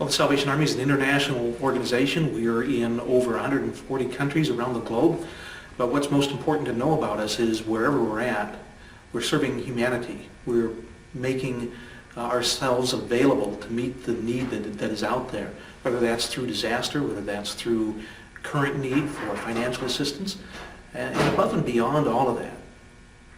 Well, the Salvation Army is an international organization. We are in over 140 countries around the globe. But what's most important to know about us is wherever we're at, we're serving humanity. We're making ourselves available to meet the need that is out there, whether that's through disaster, whether that's through current need for financial assistance, and above and beyond all of that.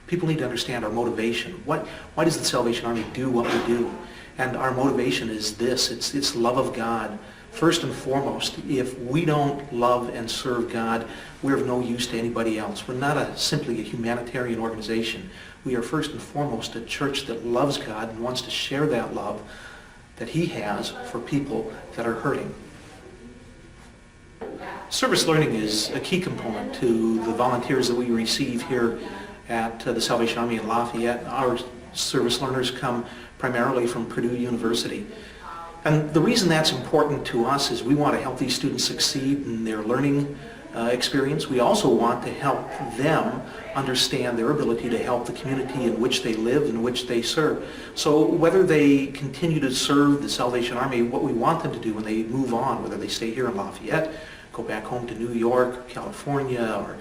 People need to understand our motivation. Why does the Salvation Army do what we do? And our motivation is this, it's love of God. First and foremost, if we don't love and serve God, we're of no use to anybody else. We're not simply a humanitarian organization. We are first and foremost a church that loves God and wants to share that love that He has for people that are hurting. Service learning is a key component to the volunteers that we receive here at the Salvation Army in Lafayette. Our service learners come primarily from Purdue University. And the reason that's important to us is we want to help these students succeed in their learning experience. We also want to help them understand their ability to help the community in which they live and which they serve. So whether they continue to serve the Salvation Army, what we want them to do when they move on, whether they stay here in Lafayette, go back home to New York, California, or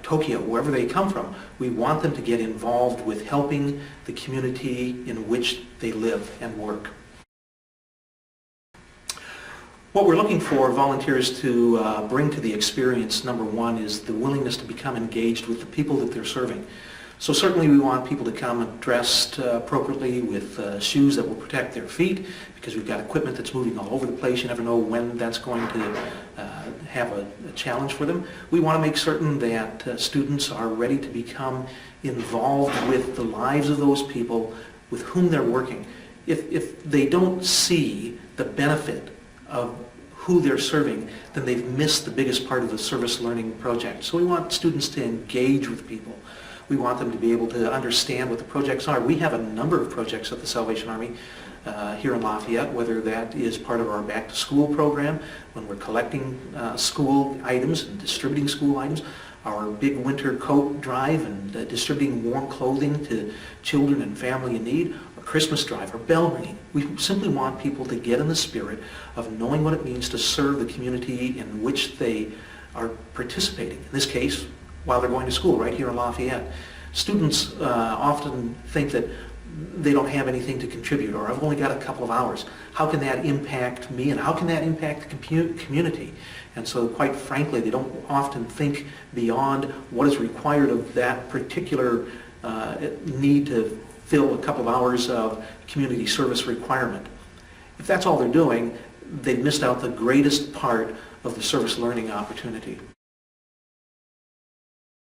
Tokyo, wherever they come from, we want them to get involved with helping the community in which they live and work. What we're looking for volunteers to bring to the experience, number one, is the willingness to become engaged with the people that they're serving. So certainly we want people to come dressed appropriately with shoes that will protect their feet, because we've got equipment that's moving all over the place. You never know when that's going to have a challenge for them. We want to make certain that students are ready to become involved with the lives of those people with whom they're working. If they don't see the benefit of who they're serving, then they've missed the biggest part of the service learning project. So we want students to engage with people. We want them to be able to understand what the projects are. We have a number of projects at the Salvation Army here in Lafayette, whether that is part of our back to school program, when we're collecting school items and distributing school items, our big winter coat drive and distributing warm clothing to children and family in need, our Christmas drive, our bell ringing. We simply want people to get in the spirit of knowing what it means to serve the community in which they are participating. In this case, while they're going to school right here in Lafayette. Students often think that they don't have anything to contribute, or I've only got a couple of hours. How can that impact me, and how can that impact the community? And so quite frankly, they don't often think beyond what is required of that particular need to fill a couple of hours of community service requirement. If that's all they're doing, they've missed out the greatest part of the service learning opportunity.